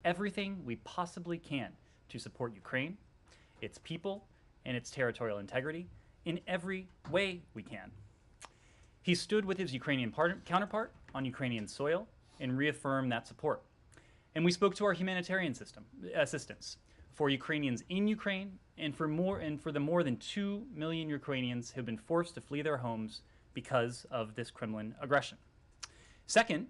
everything we possibly can to support Ukraine, its people, and its territorial integrity in every way we can. He stood with his Ukrainian counterpart on Ukrainian soil and reaffirmed that support. And we spoke to our humanitarian assistance for Ukrainians in Ukraine and for the more than 2 million Ukrainians who have been forced to flee their homes because of this Kremlin aggression. Second,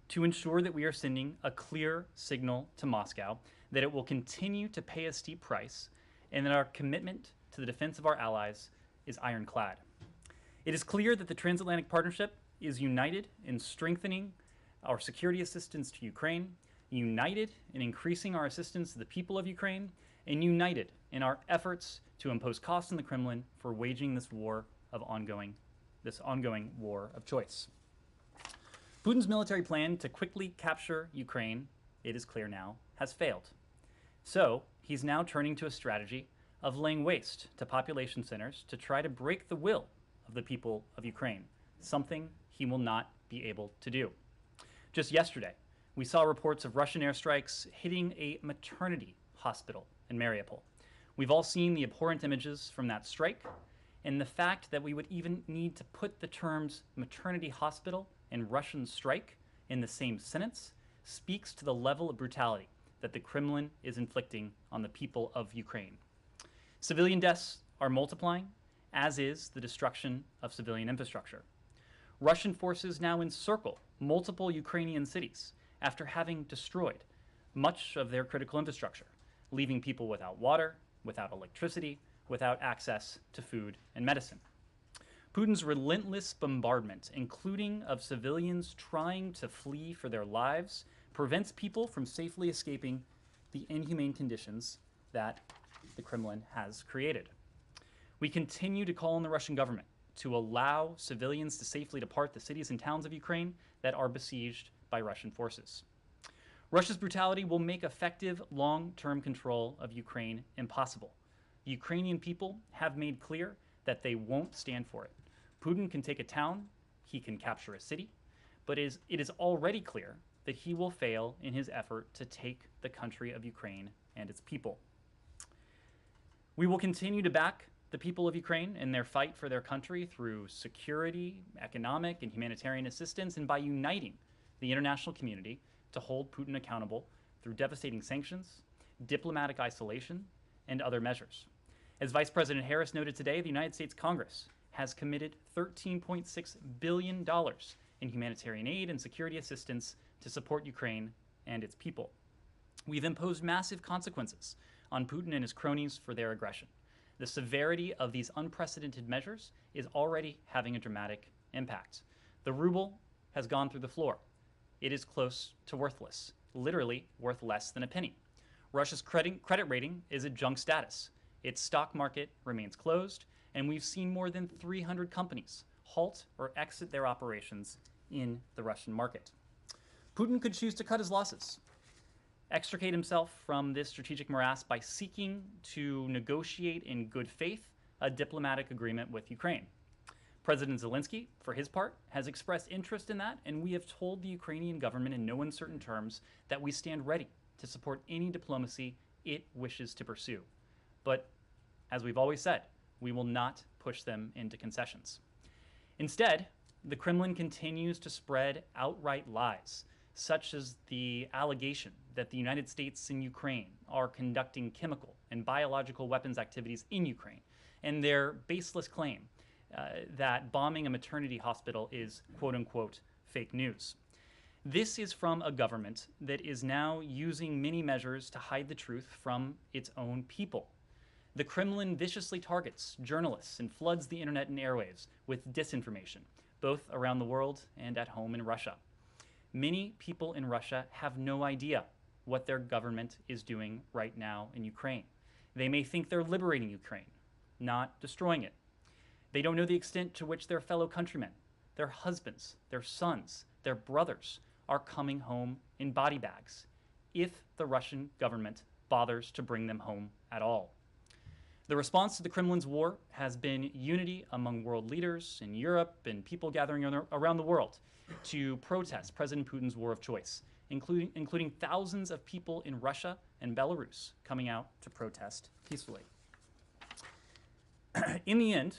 to ensure that we are sending a clear signal to Moscow that it will continue to pay a steep price and that our commitment to the defense of our allies is ironclad. It is clear that the transatlantic partnership is united in strengthening our security assistance to Ukraine, united in increasing our assistance to the people of Ukraine, and united in our efforts to impose costs on the Kremlin for waging this ongoing war of choice. Putin's military plan to quickly capture Ukraine, it is clear now, has failed. So he's now turning to a strategy of laying waste to population centers to try to break the will of the people of Ukraine, something he will not be able to do. Just yesterday, we saw reports of Russian airstrikes hitting a maternity hospital in Mariupol. We've all seen the abhorrent images from that strike, and the fact that we would even need to put the terms maternity hospital and Russian strike in the same sentence speaks to the level of brutality that the Kremlin is inflicting on the people of Ukraine. Civilian deaths are multiplying, as is the destruction of civilian infrastructure. Russian forces now encircle multiple Ukrainian cities after having destroyed much of their critical infrastructure, leaving people without water, without electricity, without access to food and medicine. Putin's relentless bombardment, including of civilians trying to flee for their lives, prevents people from safely escaping the inhumane conditions that the Kremlin has created. We continue to call on the Russian government to allow civilians to safely depart the cities and towns of Ukraine that are besieged by Russian forces. Russia's brutality will make effective long-term control of Ukraine impossible. The Ukrainian people have made clear that they won't stand for it. Putin can take a town, he can capture a city, but it is already clear that he will fail in his effort to take the country of Ukraine and its people. We will continue to back the people of Ukraine in their fight for their country through security, economic, and humanitarian assistance, and by uniting the international community to hold Putin accountable through devastating sanctions, diplomatic isolation, and other measures. As Vice President Harris noted today, the United States Congress has committed $13.6 billion in humanitarian aid and security assistance to support Ukraine and its people. We've imposed massive consequences on Putin and his cronies for their aggression. The severity of these unprecedented measures is already having a dramatic impact. The ruble has gone through the floor. It is close to worthless, literally worth less than a penny. Russia's credit rating is at junk status. Its stock market remains closed, and we've seen more than 300 companies halt or exit their operations in the Russian market. Putin could choose to cut his losses, extricate himself from this strategic morass by seeking to negotiate in good faith a diplomatic agreement with Ukraine. President Zelensky, for his part, has expressed interest in that, and we have told the Ukrainian government in no uncertain terms that we stand ready to support any diplomacy it wishes to pursue. But, as we've always said, we will not push them into concessions. Instead, the Kremlin continues to spread outright lies, such as the allegation that the United States and Ukraine are conducting chemical and biological weapons activities in Ukraine, and their baseless claim that bombing a maternity hospital is quote-unquote fake news. This is from a government that is now using many measures to hide the truth from its own people. The Kremlin viciously targets journalists and floods the internet and airwaves with disinformation, both around the world and at home in Russia. Many people in Russia have no idea what their government is doing right now in Ukraine. They may think they're liberating Ukraine, not destroying it. They don't know the extent to which their fellow countrymen, their husbands, their sons, their brothers are coming home in body bags, if the Russian government bothers to bring them home at all. The response to the Kremlin's war has been unity among world leaders in Europe and people gathering around the world to protest President Putin's war of choice including thousands of people in Russia and Belarus coming out to protest peacefully. In the end,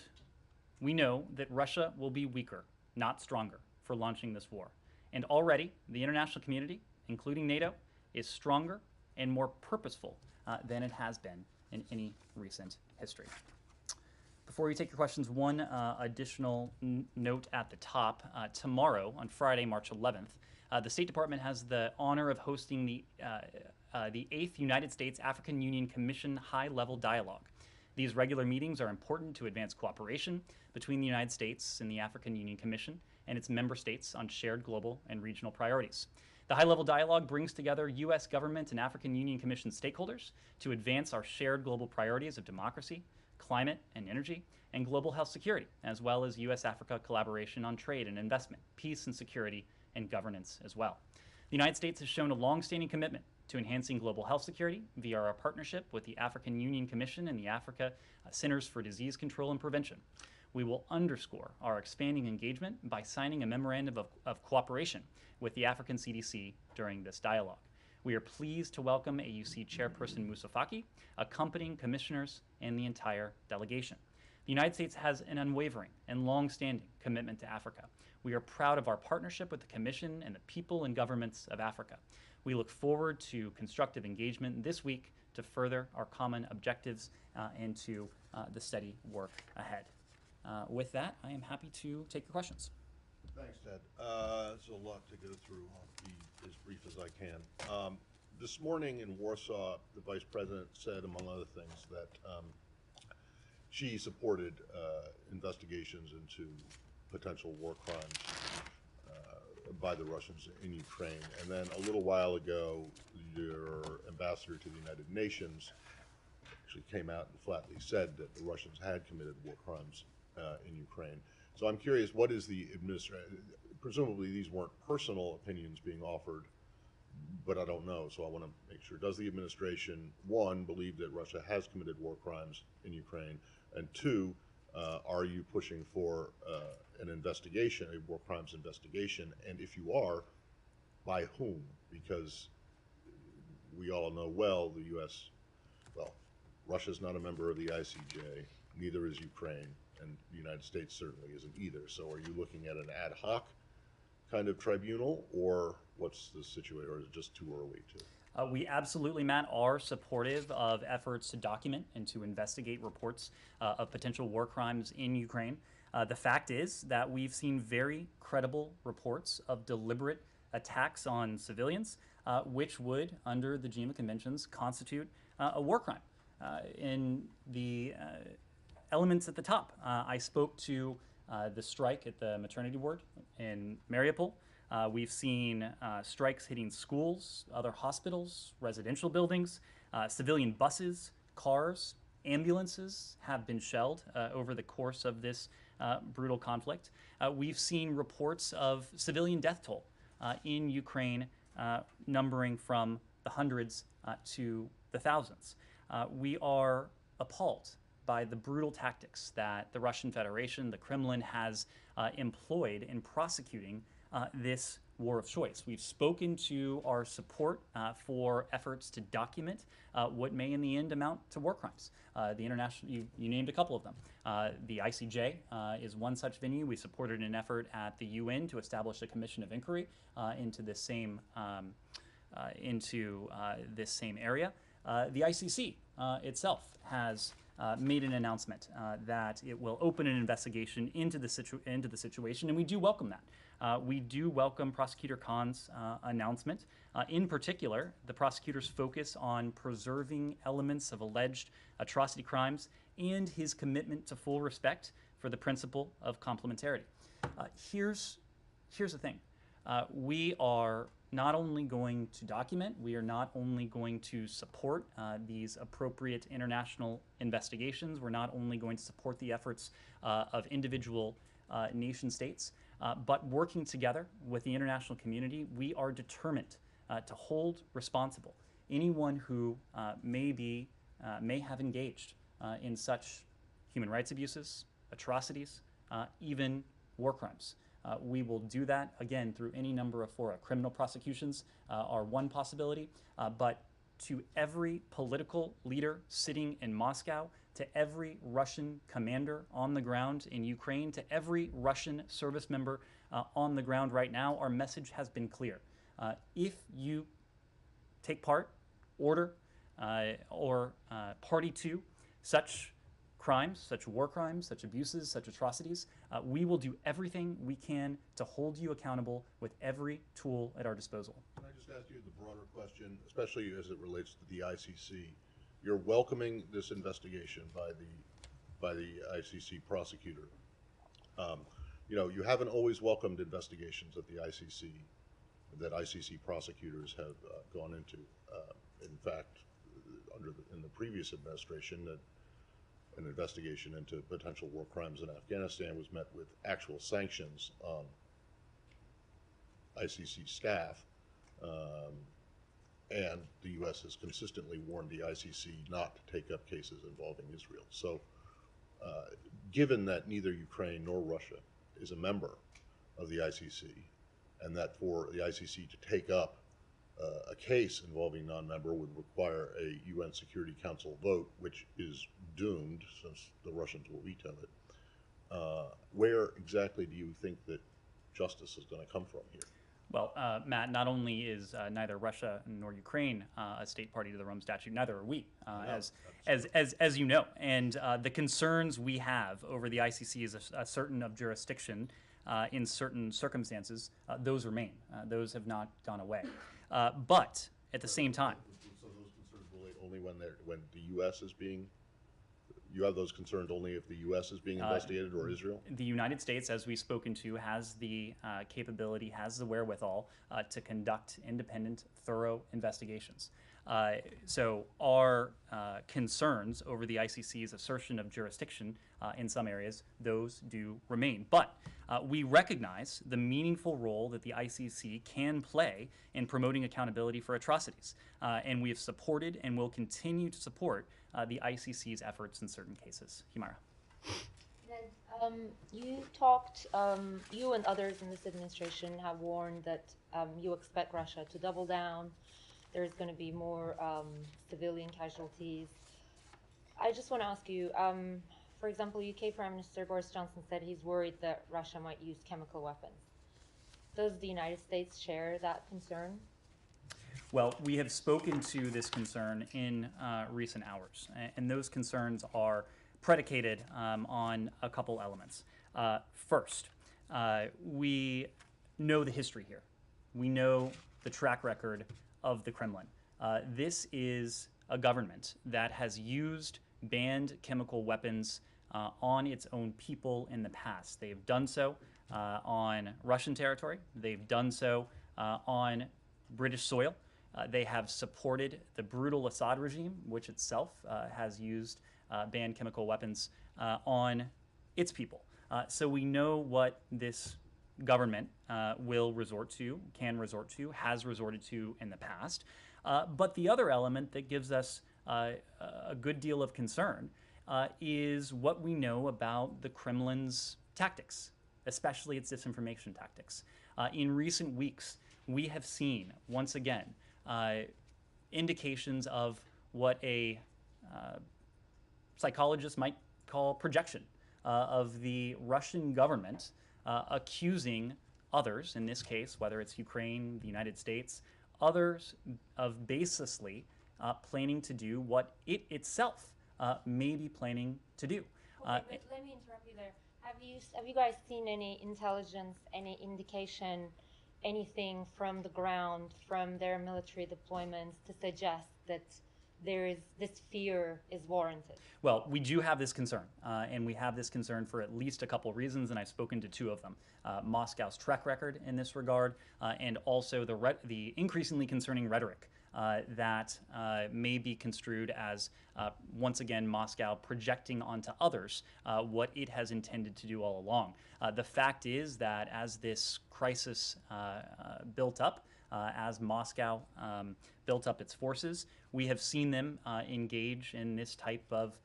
we know that Russia will be weaker, not stronger, for launching this war. And already, the international community, including NATO, is stronger and more purposeful than it has been in any recent history. Before we take your questions, one additional note at the top. Tomorrow, on Friday, March 11th, the State Department has the honor of hosting the 8th United States African Union Commission High-Level Dialogue. These regular meetings are important to advance cooperation between the United States and the African Union Commission and its member states on shared global and regional priorities. The high-level dialogue brings together U.S. government and African Union Commission stakeholders to advance our shared global priorities of democracy, climate and energy, and global health security, as well as U.S.-Africa collaboration on trade and investment, peace and security, and governance as well. The United States has shown a long-standing commitment to enhancing global health security via our partnership with the African Union Commission and the Africa Centers for Disease Control and Prevention. We will underscore our expanding engagement by signing a memorandum of cooperation with the African CDC during this dialogue. We are pleased to welcome AUC Chairperson Moussa Faki, accompanying commissioners, and the entire delegation. The United States has an unwavering and long-standing commitment to Africa. We are proud of our partnership with the Commission and the people and governments of Africa. We look forward to constructive engagement this week to further our common objectives and to the steady work ahead. With that, I am happy to take your questions. Thanks, Ted. There's a lot to go through. I'll be as brief as I can. This morning in Warsaw, the Vice President said, among other things, that she supported investigations into potential war crimes by the Russians in Ukraine. And then a little while ago, your ambassador to the United Nations actually came out and flatly said that the Russians had committed war crimes in Ukraine. So I'm curious, what is the administration? Presumably these weren't personal opinions being offered, but I don't know, so I want to make sure. Does the administration, one, believe that Russia has committed war crimes in Ukraine, and two, are you pushing for an investigation, a war crimes investigation, and if you are, by whom? Because we all know well the U.S., well, Russia's not a member of the ICJ, neither is Ukraine, and the United States certainly isn't either. So are you looking at an ad hoc kind of tribunal, or what's the situation, or is it just too early to? We absolutely, Matt, are supportive of efforts to document and to investigate reports of potential war crimes in Ukraine. The fact is that we've seen very credible reports of deliberate attacks on civilians, which would, under the Geneva Conventions, constitute a war crime. In the elements at the top, I spoke to the strike at the maternity ward in Mariupol. We've seen strikes hitting schools, other hospitals, residential buildings, civilian buses, cars, ambulances have been shelled over the course of this brutal conflict. We've seen reports of civilian death toll in Ukraine numbering from the hundreds to the thousands. We are appalled by the brutal tactics that the Russian Federation, the Kremlin, has employed in prosecuting this war of choice. We've spoken to our support for efforts to document what may in the end amount to war crimes. The international, you named a couple of them. The ICJ is one such venue. We supported an effort at the UN to establish a commission of inquiry into this same area. The ICC itself has made an announcement that it will open an investigation into the situation, and we do welcome that. We do welcome Prosecutor Khan's announcement. In particular, the prosecutor's focus on preserving elements of alleged atrocity crimes and his commitment to full respect for the principle of complementarity. Here's the thing. We are not only going to document, we are not only going to support these appropriate international investigations, we're not only going to support the efforts of individual nation states, but working together with the international community, we are determined to hold responsible anyone who may have engaged in such human rights abuses, atrocities, even war crimes. We will do that, again, through any number of fora. Criminal prosecutions are one possibility, but to every political leader sitting in Moscow, to every Russian commander on the ground in Ukraine, to every Russian service member on the ground right now, our message has been clear. If you take part, order, or party to such crimes, such war crimes, such abuses, such atrocities, we will do everything we can to hold you accountable with every tool at our disposal. Can I just ask you the broader question, especially as it relates to the ICC? You're welcoming this investigation by the ICC prosecutor. You know, you haven't always welcomed investigations at the ICC that ICC prosecutors have gone into. In fact, in the previous administration, an investigation into potential war crimes in Afghanistan was met with actual sanctions on ICC staff, and the U.S. has consistently warned the ICC not to take up cases involving Israel. So, given that neither Ukraine nor Russia is a member of the ICC, and that for the ICC to take up a case involving non-member would require a UN Security Council vote, which is doomed since the Russians will veto it. Where exactly do you think that justice is going to come from here? Well, Matt, not only is neither Russia nor Ukraine a state party to the Rome Statute, neither are we, as you know. And the concerns we have over the ICC is a certain of jurisdiction in certain circumstances, those remain. Those have not gone away. But at the same time, so those concerns relate only when the U.S. is being. You have those concerns only if the U.S. is being investigated or Israel? The United States, as we've spoken to, has the capability, has the wherewithal to conduct independent, thorough investigations. So our concerns over the ICC's assertion of jurisdiction in some areas, those do remain. But we recognize the meaningful role that the ICC can play in promoting accountability for atrocities. And we have supported and will continue to support the ICC's efforts in certain cases. Humira. Ned, you talked, you and others in this administration have warned that you expect Russia to double down. There's going to be more civilian casualties. I just want to ask you, for example, UK Prime Minister Boris Johnson said he's worried that Russia might use chemical weapons. Does the United States share that concern? Well, we have spoken to this concern in recent hours, and those concerns are predicated on a couple elements. First, we know the history here. We know the track record of the Kremlin. This is a government that has used banned chemical weapons on its own people in the past. They have done so on Russian territory. They've done so on British soil. They have supported the brutal Assad regime, which itself has used banned chemical weapons on its people. So we know what this government will resort to, can resort to, has resorted to in the past. But the other element that gives us a good deal of concern is what we know about the Kremlin's tactics, especially its disinformation tactics. In recent weeks, we have seen, once again, indications of what a psychologist might call projection of the Russian government accusing others, in this case, whether it's Ukraine, the United States, others of baselessly planning to do what it itself may be planning to do. Okay, but let me interrupt you there. Have you guys seen any intelligence, any indication, anything from the ground, from their military deployments to suggest that this fear is warranted? Well, we do have this concern, and we have this concern for at least a couple reasons, and I've spoken to two of them. Moscow's track record in this regard, and also the increasingly concerning rhetoric that may be construed as, once again, Moscow projecting onto others what it has intended to do all along. The fact is that as this crisis built up, as Moscow built up its forces, we have seen them engage in this type of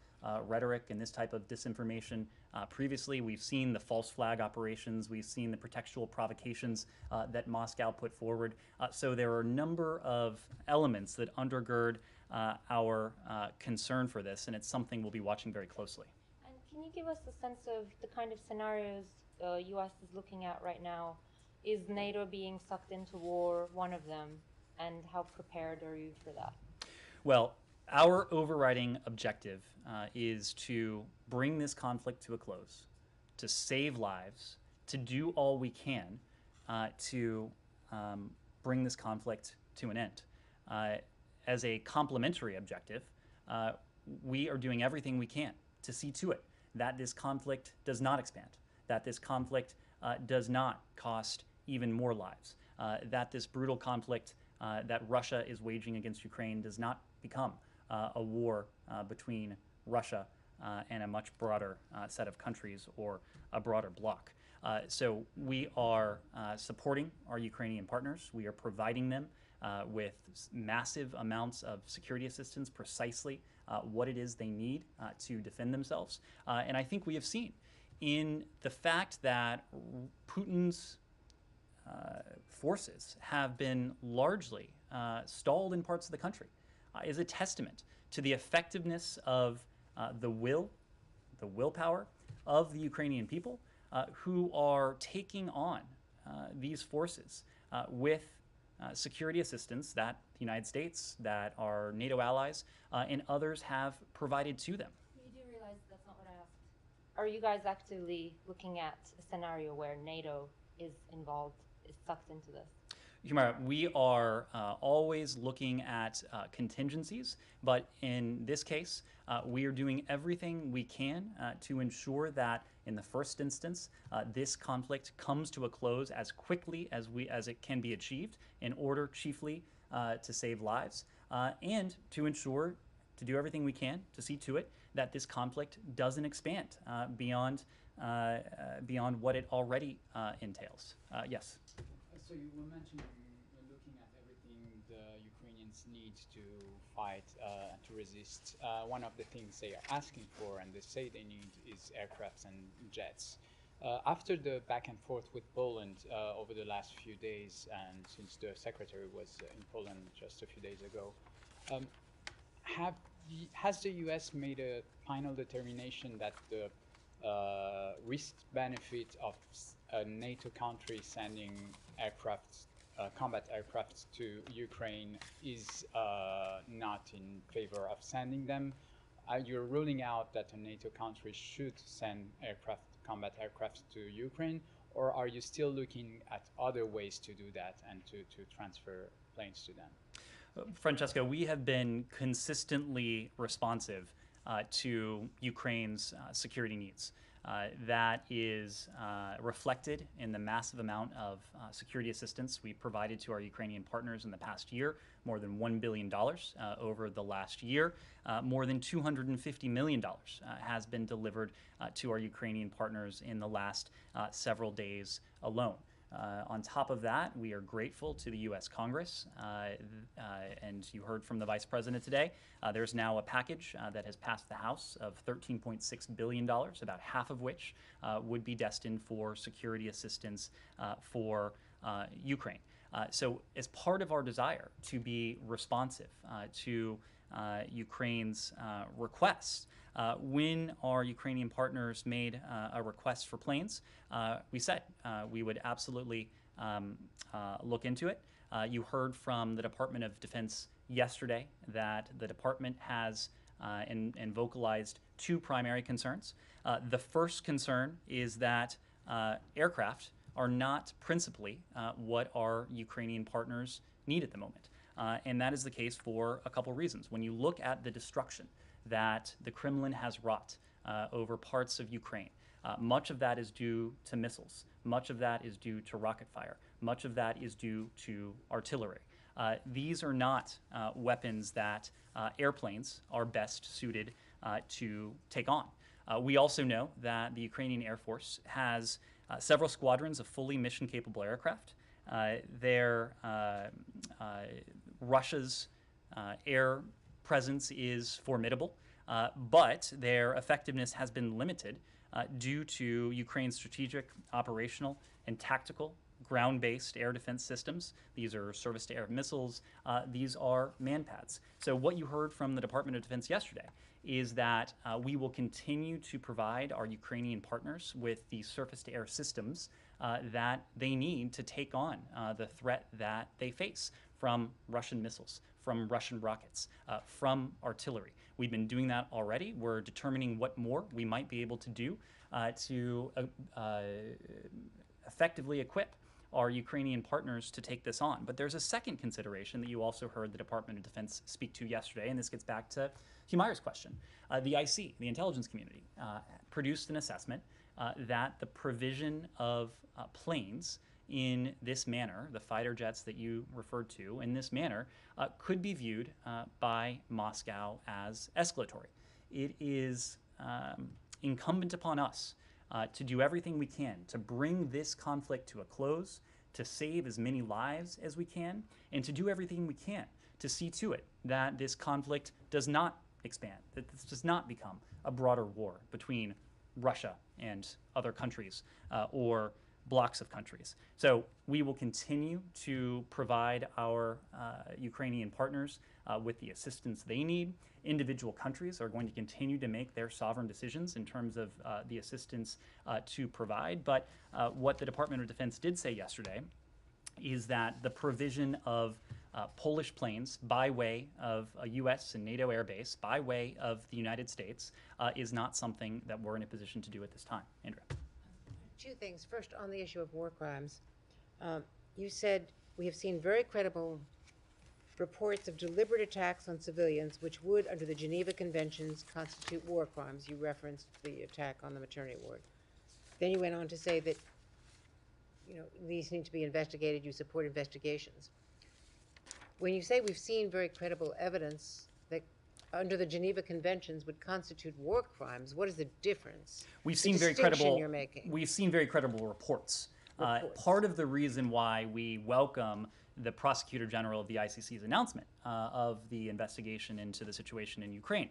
rhetoric and this type of disinformation previously. We've seen the false flag operations. We've seen the pretextual provocations that Moscow put forward. So there are a number of elements that undergird our concern for this, and it's something we'll be watching very closely. And can you give us a sense of the kind of scenarios U.S. is looking at right now? Is NATO being sucked into war one of them, and how prepared are you for that? Well, our overriding objective is to bring this conflict to a close, to save lives, to do all we can to bring this conflict to an end. As a complementary objective, we are doing everything we can to see to it that this conflict does not expand, that this conflict does not cost even more lives, that this brutal conflict that Russia is waging against Ukraine does not become a war between Russia and a much broader set of countries or a broader bloc. So we are supporting our Ukrainian partners. We are providing them with massive amounts of security assistance, precisely what it is they need to defend themselves. And I think we have seen in the fact that Putin's forces have been largely stalled in parts of the country is a testament to the effectiveness of the willpower of the Ukrainian people who are taking on these forces with security assistance that the United States, that our NATO allies, and others have provided to them. You do realize that's not what I asked. Are you guys actively looking at a scenario where NATO is involved, is sucked into this? Humara, we are always looking at contingencies, but in this case, we are doing everything we can to ensure that in the first instance, this conflict comes to a close as quickly as it can be achieved in order chiefly to save lives and to ensure to do everything we can to see to it that this conflict doesn't expand beyond what it already entails. Yes. So you were mentioning you're looking at everything the Ukrainians need to fight, to resist. One of the things they are asking for and they say they need is aircrafts and jets. After the back and forth with Poland over the last few days, and since the secretary was in Poland just a few days ago, has the US made a final determination that the risk-benefit of a NATO country sending aircraft, combat aircraft to Ukraine is not in favor of sending them? You're ruling out that a NATO country should send combat aircraft to Ukraine, or are you still looking at other ways to do that and to transfer planes to them? Francesca, we have been consistently responsive to Ukraine's security needs. That is reflected in the massive amount of security assistance we provided to our Ukrainian partners in the past year, more than $1 billion over the last year. More than $250 million has been delivered to our Ukrainian partners in the last several days alone. On top of that, we are grateful to the U.S. Congress, and you heard from the Vice President today. There's now a package that has passed the House of $13.6 billion, about half of which would be destined for security assistance for Ukraine. So as part of our desire to be responsive to Ukraine's requests, when our Ukrainian partners made a request for planes, we said we would absolutely look into it. You heard from the Department of Defense yesterday that the department has and vocalized two primary concerns. The first concern is that aircraft are not principally what our Ukrainian partners need at the moment. And that is the case for a couple reasons. When you look at the destruction that the Kremlin has wrought over parts of Ukraine, much of that is due to missiles. Much of that is due to rocket fire. Much of that is due to artillery. These are not weapons that airplanes are best suited to take on. We also know that the Ukrainian Air Force has several squadrons of fully mission-capable aircraft. Russia's air presence is formidable. but their effectiveness has been limited due to Ukraine's strategic, operational, and tactical ground-based air defense systems. These are surface-to-air missiles. These are manpads. So what you heard from the Department of Defense yesterday is that we will continue to provide our Ukrainian partners with the surface-to-air systems that they need to take on the threat that they face from Russian missiles, from Russian rockets, from artillery. We've been doing that already. We're determining what more we might be able to do to effectively equip our Ukrainian partners to take this on. But there's a second consideration that you also heard the Department of Defense speak to yesterday, and this gets back to Humeyer's question. The IC, the intelligence community, produced an assessment that the provision of planes in this manner, the fighter jets that you referred to, in this manner, could be viewed by Moscow as escalatory. It is incumbent upon us to do everything we can to bring this conflict to a close, to save as many lives as we can, and to do everything we can to see to it that this conflict does not expand, that this does not become a broader war between Russia and other countries or blocks of countries. So we will continue to provide our Ukrainian partners with the assistance they need. Individual countries are going to continue to make their sovereign decisions in terms of the assistance to provide. But what the Department of Defense did say yesterday is that the provision of Polish planes by way of a U.S. and NATO airbase, by way of the United States, is not something that we're in a position to do at this time. Andrea. Two things. First, on the issue of war crimes, you said we have seen very credible reports of deliberate attacks on civilians which would, under the Geneva Conventions, constitute war crimes. You referenced the attack on the maternity ward. Then you went on to say that, you know, these need to be investigated. You support investigations. When you say we've seen very credible evidence that under the Geneva Conventions would constitute war crimes, what is the difference? We've The seen very distinction credible. you're making. We've seen very credible reports. Reports. Part of the reason why we welcome the Prosecutor General of the ICC's announcement of the investigation into the situation in Ukraine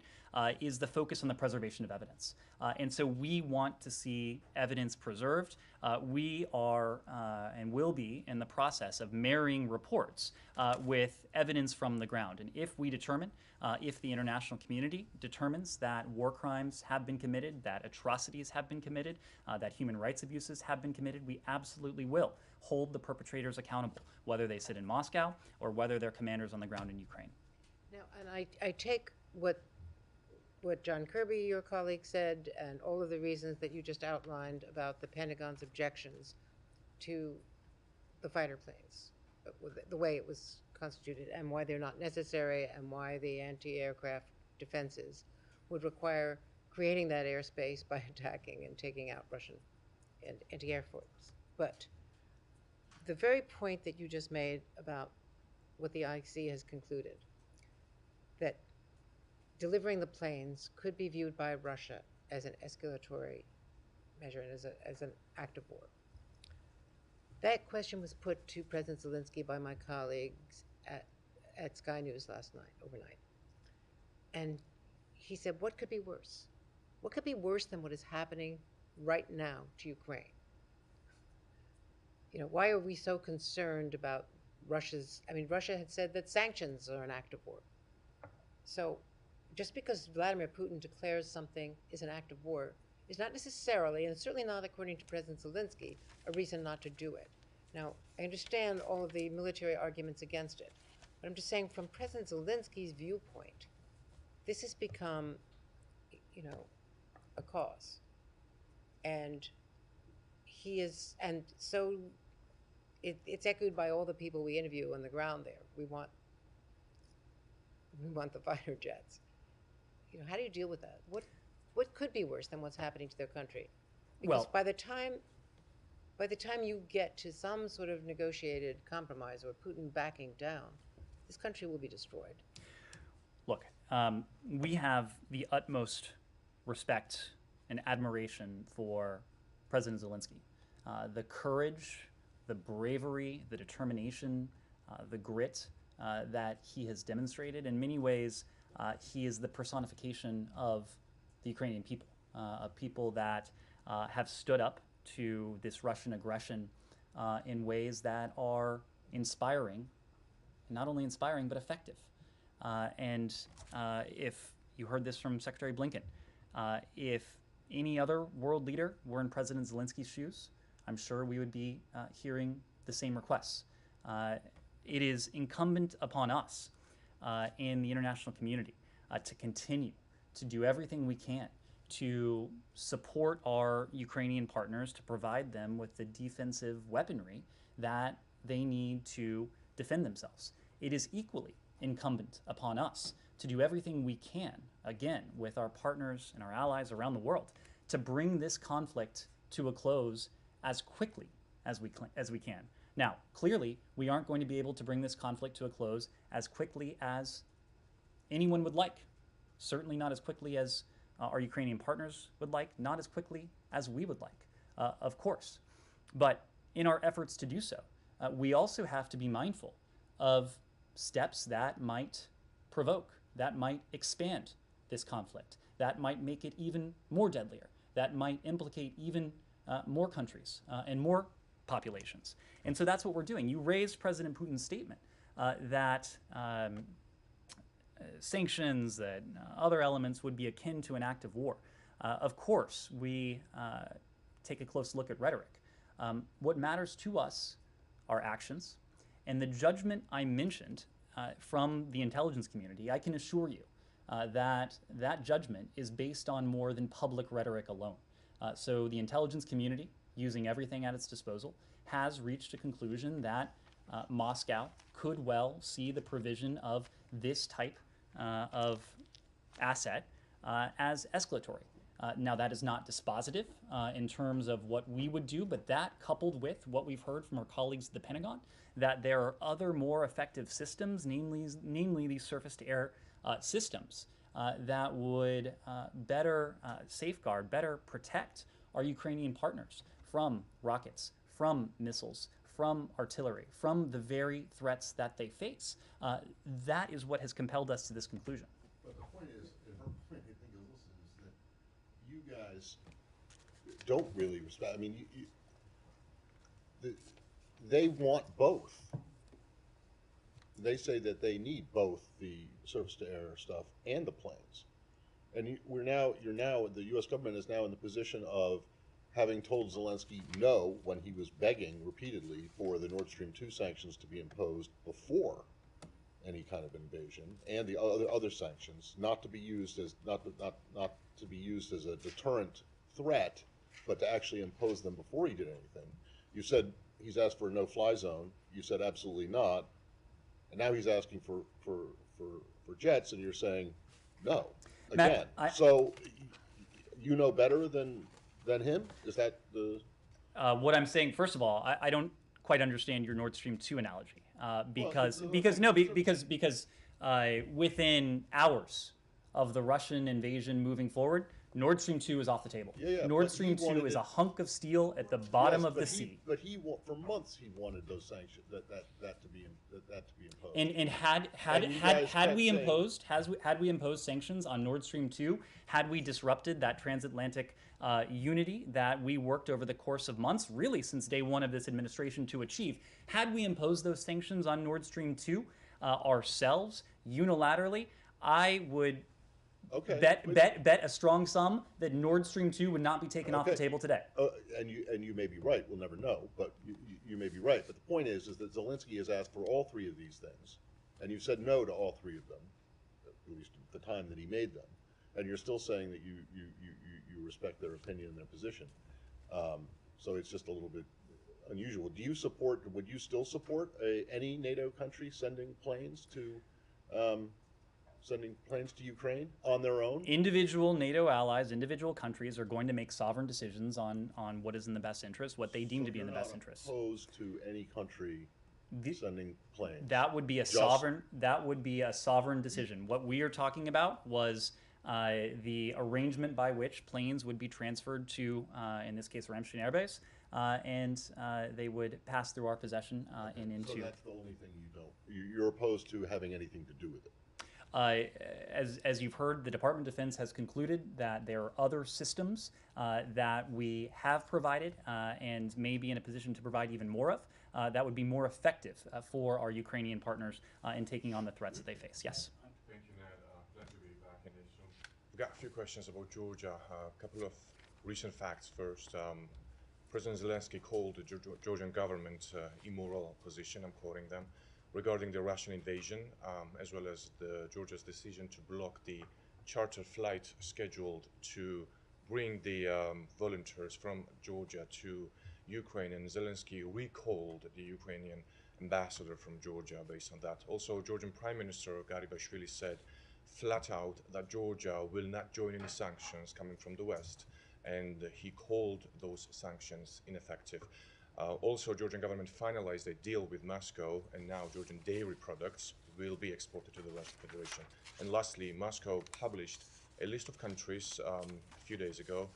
is the focus on the preservation of evidence. And so we want to see evidence preserved. We are and will be in the process of marrying reports with evidence from the ground. And if we determine, if the international community determines that war crimes have been committed, that atrocities have been committed, that human rights abuses have been committed, we absolutely will hold the perpetrators accountable, whether they sit in Moscow or whether they're commanders on the ground in Ukraine. Now, and I take what John Kirby, your colleague, said, and all of the reasons that you just outlined about the Pentagon's objections to the fighter planes, the way it was constituted, and why they're not necessary, and why the anti-aircraft defenses would require creating that airspace by attacking and taking out Russian anti-air force. But the very point that you just made about what the IC has concluded, that delivering the planes could be viewed by Russia as an escalatory measure and as an act of war. That question was put to President Zelensky by my colleagues at Sky News last night, overnight. And he said, what could be worse? What could be worse than what is happening right now to Ukraine? You know, why are we so concerned about Russia's, I mean, Russia had said that sanctions are an act of war. So just because Vladimir Putin declares something is an act of war is not necessarily, and certainly not according to President Zelensky, a reason not to do it. Now, I understand all of the military arguments against it, but I'm just saying from President Zelensky's viewpoint, this has become, you know, a cause. And he is, and so it's echoed by all the people we interview on the ground there. We want the fighter jets. You know, how do you deal with that? What could be worse than what's happening to their country? Because Well, by the time you get to some sort of negotiated compromise or Putin backing down, this country will be destroyed. Look, we have the utmost respect and admiration for President Zelensky. The courage, the bravery, the determination, the grit that he has demonstrated in many ways He is the personification of the Ukrainian people, a people that have stood up to this Russian aggression in ways that are inspiring, not only inspiring, but effective. And if you heard this from Secretary Blinken, if any other world leader were in President Zelensky's shoes, I'm sure we would be hearing the same requests. It is incumbent upon us in the international community to continue to do everything we can to support our Ukrainian partners, to provide them with the defensive weaponry that they need to defend themselves. It is equally incumbent upon us to do everything we can, again, with our partners and our allies around the world, to bring this conflict to a close as quickly as we can. Now, clearly, we aren't going to be able to bring this conflict to a close as quickly as anyone would like. Certainly not as quickly as our Ukrainian partners would like, not as quickly as we would like, of course. But in our efforts to do so, we also have to be mindful of steps that might provoke, that might expand this conflict, that might make it even more deadlier, that might implicate even more countries and more populations. And so that's what we're doing. You raised President Putin's statement that sanctions, that other elements would be akin to an act of war. Of course, we take a close look at rhetoric. What matters to us are actions. And the judgment I mentioned from the intelligence community, I can assure you that that judgment is based on more than public rhetoric alone. So the intelligence community, using everything at its disposal, has reached a conclusion that Moscow could well see the provision of this type of asset as escalatory. Now, that is not dispositive in terms of what we would do, but that, coupled with what we've heard from our colleagues at the Pentagon, that there are other more effective systems, namely these surface-to-air systems, that would better safeguard, better protect our Ukrainian partners from rockets, from missiles, from artillery, from the very threats that they face. That is what has compelled us to this conclusion. But the point is, and her point, I think, is that you guys don't really respect. I mean, they want both. They say that they need both the surface-to-air stuff and the planes. And the U.S. government is now in the position of having told Zelensky no when he was begging repeatedly for the Nord Stream 2 sanctions to be imposed before any kind of invasion, and the other sanctions not to be used as not to be used as a deterrent threat, but to actually impose them before he did anything. You said he's asked for a no-fly zone. You said absolutely not, and now he's asking for jets, and you're saying no again. Matt, so you know better than him? Is that the? What I'm saying, first of all, I don't quite understand your Nord Stream 2 analogy because within hours of the Russian invasion moving forward, Nord Stream 2 is off the table. Yeah, Nord Stream 2 is a hunk of steel at the bottom of the sea. But for months he wanted those sanctions that to be imposed. And had we imposed sanctions on Nord Stream 2, had we disrupted that transatlantic unity that we worked over the course of months, really since day one of this administration, to achieve, had we imposed those sanctions on Nord Stream 2 ourselves unilaterally, I would bet a strong sum that Nord Stream 2 would not be taken off the table today. And you may be right. We'll never know, but you may be right. But the point is that Zelensky has asked for all three of these things, and you've said no to all three of them, at least at the time that he made them. And you're still saying that you respect their opinion and their position. So it's just a little bit unusual. Would you still support any NATO country sending planes to Ukraine on their own? Individual NATO allies, individual countries are going to make sovereign decisions on what is in the best interest, what they deem to be in the best interest. Opposed to any country sending planes? That would be a sovereign decision. What we are talking about was the arrangement by which planes would be transferred to, in this case, Ramstein Air Base, and they would pass through our possession and into. So that's the only thing you don't. You're opposed to having anything to do with it. As you've heard, the Department of Defense has concluded that there are other systems that we have provided and may be in a position to provide even more of that would be more effective for our Ukrainian partners in taking on the threats that they face. Yes. Thank you, Ned. Glad to be back in this room. We've got a few questions about Georgia. A couple of recent facts first. President Zelensky called the Georgian government immoral opposition, I'm quoting them, regarding the Russian invasion, as well as Georgia's decision to block the charter flight scheduled to bring the volunteers from Georgia to Ukraine. And Zelensky recalled the Ukrainian ambassador from Georgia based on that. Also, Georgian Prime Minister Garibashvili said flat out that Georgia will not join any sanctions coming from the West, and he called those sanctions ineffective. Also, Georgian government finalized a deal with Moscow, and now Georgian dairy products will be exported to the Russian Federation. And lastly, Moscow published a list of countries a few days ago,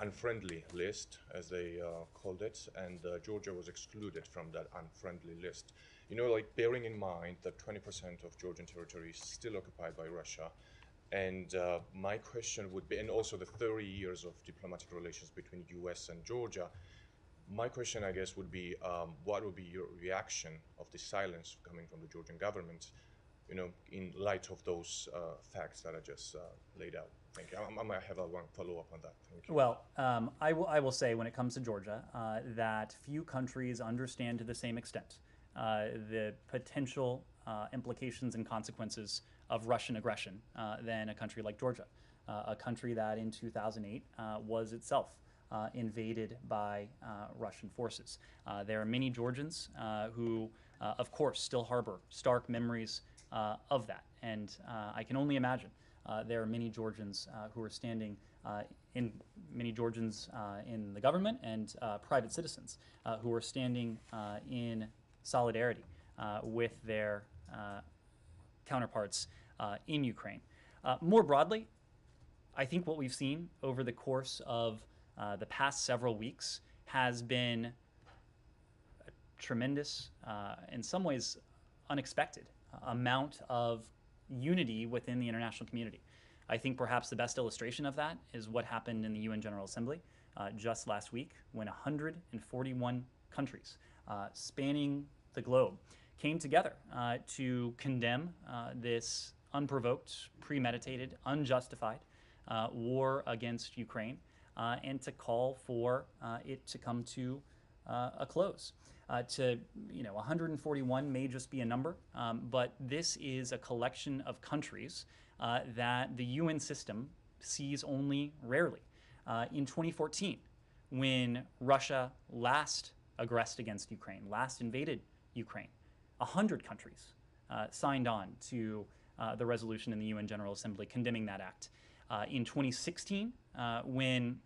unfriendly list, as they called it, and Georgia was excluded from that unfriendly list. You know, like bearing in mind that 20% of Georgian territory is still occupied by Russia, and my question would be, and also the 30 years of diplomatic relations between US and Georgia, my question, I guess, would be, what would be your reaction of the silence coming from the Georgian government, you know, in light of those facts that I just laid out? Thank you. I might have one follow-up on that. Thank you. Well, I will say when it comes to Georgia that few countries understand to the same extent the potential implications and consequences of Russian aggression than a country like Georgia, a country that in 2008 was itself invaded by Russian forces. There are many Georgians who, of course, still harbor stark memories of that. And I can only imagine there are many Georgians who are standing many Georgians in the government and private citizens who are standing in solidarity with their counterparts in Ukraine. More broadly, I think what we've seen over the course of the past several weeks has been a tremendous, in some ways unexpected, amount of unity within the international community. I think perhaps the best illustration of that is what happened in the UN General Assembly just last week, when 141 countries spanning the globe came together to condemn this unprovoked, premeditated, unjustified war against Ukraine, and to call for it to come to a close. 141 may just be a number, but this is a collection of countries that the UN system sees only rarely. In 2014, when Russia last aggressed against Ukraine, last invaded Ukraine, 100 countries signed on to the resolution in the UN General Assembly condemning that act. In 2016, when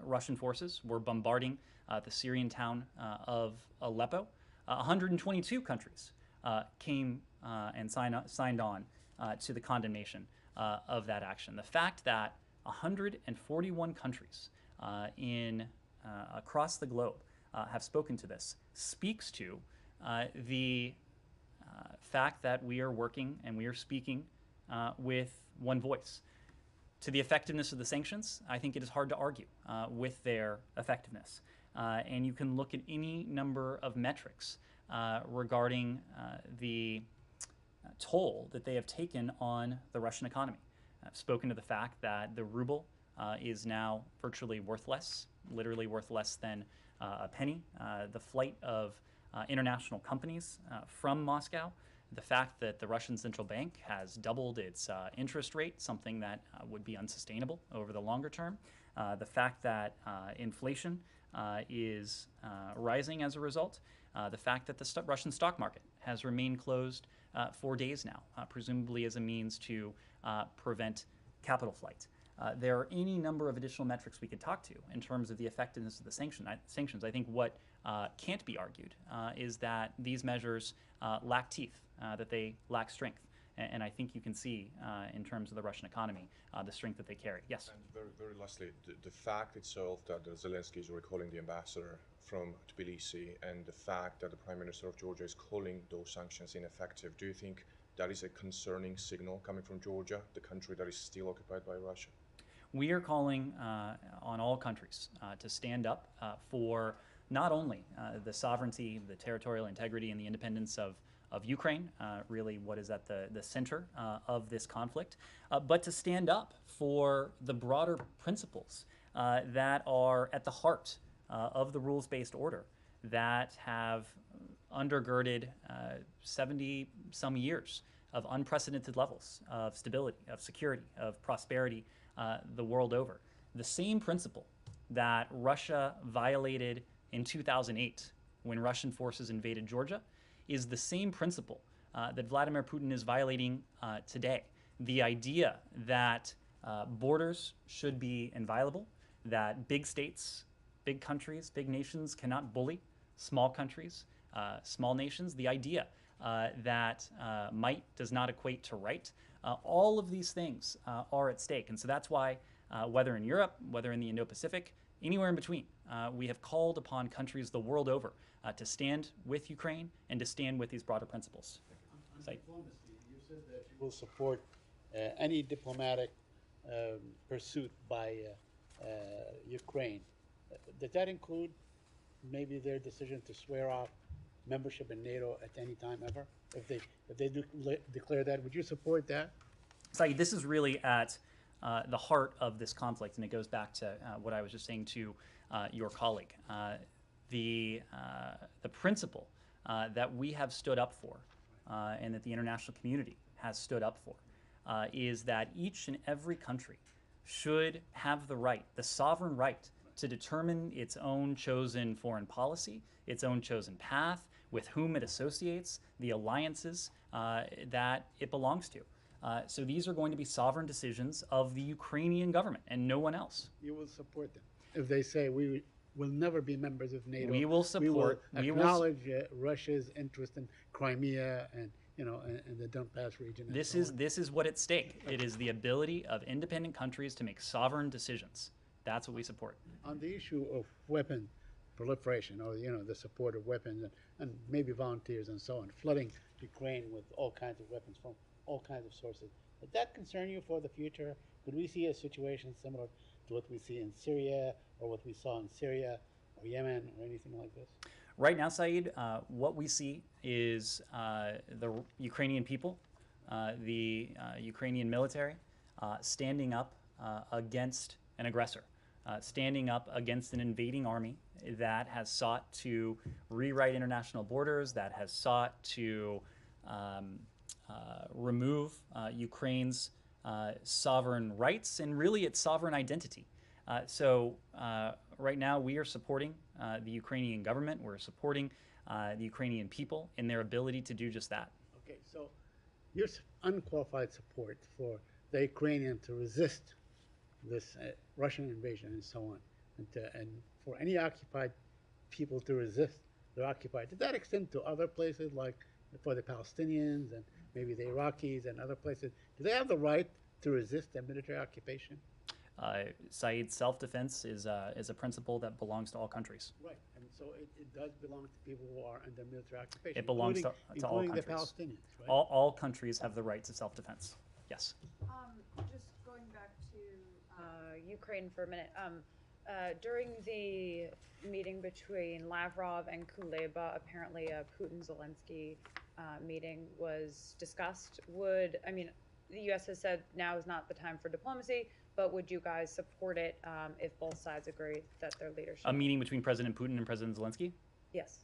Russian forces were bombarding the Syrian town of Aleppo, 122 countries came and signed on to the condemnation of that action. The fact that 141 countries across the globe have spoken to this speaks to the fact that we are working and we are speaking with one voice. To the effectiveness of the sanctions, I think it is hard to argue with their effectiveness. And you can look at any number of metrics regarding the toll that they have taken on the Russian economy. I've spoken to the fact that the ruble is now virtually worthless, literally worth less than a penny. The flight of international companies from Moscow, the fact that the Russian central bank has doubled its interest rate, something that would be unsustainable over the longer term, the fact that inflation is rising as a result, the fact that the Russian stock market has remained closed for days now, presumably as a means to prevent capital flight. There are any number of additional metrics we could talk to in terms of the effectiveness of the sanctions. I think what can't be argued is that these measures lack teeth, that they lack strength. And I think you can see in terms of the Russian economy the strength that they carry. Yes? And very, very lastly, the fact itself that Zelensky is recalling the ambassador from Tbilisi, and the fact that the Prime Minister of Georgia is calling those sanctions ineffective, do you think that is a concerning signal coming from Georgia, the country that is still occupied by Russia? We are calling on all countries to stand up for not only the sovereignty, the territorial integrity, and the independence of Ukraine, really what is at the center of this conflict, but to stand up for the broader principles that are at the heart of the rules-based order that have undergirded 70 some years of unprecedented levels of stability, of security, of prosperity the world over. The same principle that Russia violated in 2008 when Russian forces invaded Georgia is the same principle that Vladimir Putin is violating today. The idea that borders should be inviolable, that big states, big countries, big nations cannot bully small countries, small nations, the idea that might does not equate to right, all of these things are at stake. And so that's why, whether in Europe, whether in the Indo-Pacific, anywhere in between, we have called upon countries the world over to stand with Ukraine and to stand with these broader principles. On diplomacy, you said that you will support any diplomatic pursuit by Ukraine. Does that include maybe their decision to swear off membership in NATO at any time ever? If they declare that, would you support that? Saeed, this is really at the heart of this conflict, and it goes back to what I was just saying to your colleague. The principle that we have stood up for and that the international community has stood up for is that each and every country should have the right, the sovereign right, to determine its own chosen foreign policy, its own chosen path, with whom it associates, the alliances that it belongs to. So these are going to be sovereign decisions of the Ukrainian government and no one else. You will support them if they say we will never be members of NATO. We will support. We will acknowledge Russia's interest in Crimea and and the Donbass region. This is what at stake. It is the ability of independent countries to make sovereign decisions. That's what we support. On the issue of weapon proliferation, or the support of weapons and maybe volunteers and so on, flooding Ukraine with all kinds of weapons from all kinds of sources. Does that concern you for the future? Could we see a situation similar to what we see in Syria or what we saw in Syria or Yemen or anything like this? Right now, Saeed, what we see is the Ukrainian people, the Ukrainian military, standing up against an aggressor, standing up against an invading army that has sought to rewrite international borders, that has sought to remove Ukraine's sovereign rights and really its sovereign identity. So right now we are supporting the Ukrainian government, we're supporting the Ukrainian people in their ability to do just that. Okay, so your unqualified support for the Ukrainian to resist this Russian invasion and so on, and for any occupied people to resist their occupied, did that extend to other places, like for the Palestinians and maybe the Iraqis and other places? Do they have the right to resist a military occupation? Saeed, self-defense is a principle that belongs to all countries. Right, and so it does belong to people who are under military occupation. It belongs to all countries. Including the Palestinians, right? All countries have the right to self-defense. Yes. Just going back to Ukraine for a minute. During the meeting between Lavrov and Kuleba, apparently a Putin-Zelensky meeting was discussed. The U.S. has said now is not the time for diplomacy, but would you guys support it if both sides agree that their leadership? A meeting between President Putin and President Zelensky? Yes.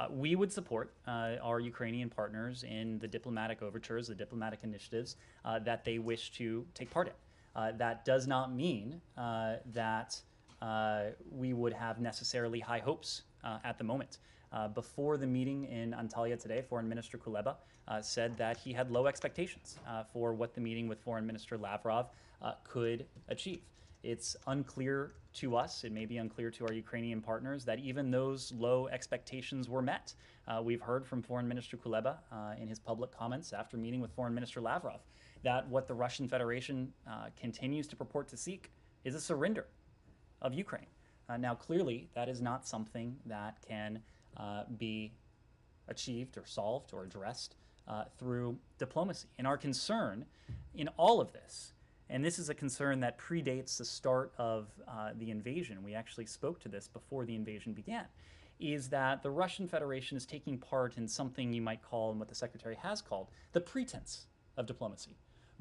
We would support our Ukrainian partners in the diplomatic overtures, the diplomatic initiatives that they wish to take part in. That does not mean that we would have necessarily high hopes at the moment. Before the meeting in Antalya today, Foreign Minister Kuleba said that he had low expectations for what the meeting with Foreign Minister Lavrov could achieve. It's unclear to us, it may be unclear to our Ukrainian partners, that even those low expectations were met. We've heard from Foreign Minister Kuleba in his public comments after meeting with Foreign Minister Lavrov that what the Russian Federation continues to purport to seek is a surrender of Ukraine. Now, clearly, that is not something that can be achieved or solved or addressed through diplomacy. And our concern in all of this, and this is a concern that predates the start of the invasion, we actually spoke to this before the invasion began, is that the Russian Federation is taking part in something you might call, and what the Secretary has called, the pretense of diplomacy.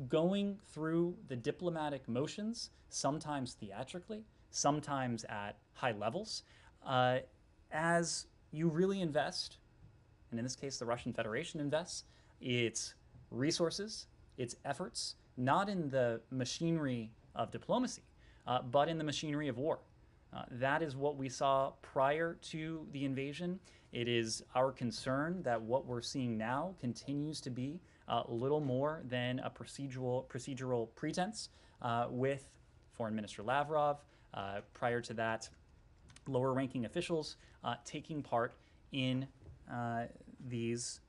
Going through the diplomatic motions, sometimes theatrically, sometimes at high levels, as you really invest, and in this case the Russian Federation invests, its resources, its efforts, not in the machinery of diplomacy, but in the machinery of war. That is what we saw prior to the invasion. It is our concern that what we're seeing now continues to be little more than a procedural pretense with Foreign Minister Lavrov, prior to that, lower-ranking officials taking part in these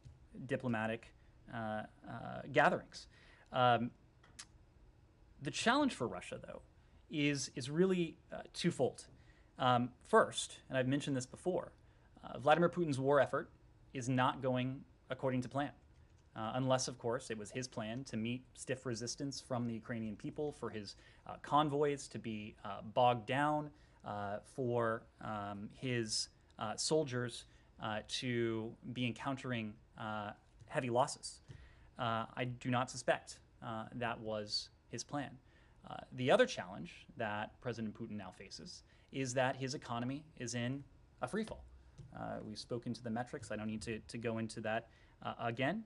diplomatic gatherings. The challenge for Russia, though, is really twofold. First, and I've mentioned this before, Vladimir Putin's war effort is not going according to plan. Unless, of course, it was his plan to meet stiff resistance from the Ukrainian people, for his convoys to be bogged down, for his soldiers to be encountering heavy losses. I do not suspect that was his plan. The other challenge that President Putin now faces is that his economy is in a freefall. We've spoken to the metrics. I don't need to go into that again.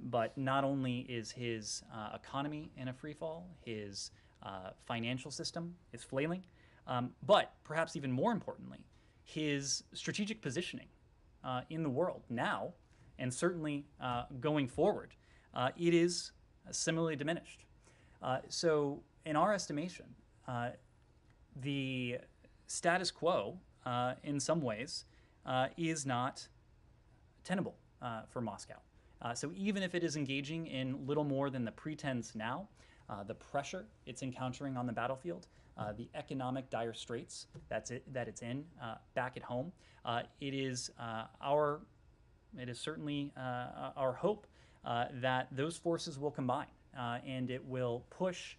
But not only is his economy in a freefall, his financial system is flailing, but perhaps even more importantly, his strategic positioning in the world now, and certainly going forward, it is similarly diminished. So in our estimation, the status quo, in some ways, is not tenable for Moscow. So even if it is engaging in little more than the pretense now, the pressure it's encountering on the battlefield, the economic dire straits that it's in back at home, it is certainly our hope that those forces will combine and it will push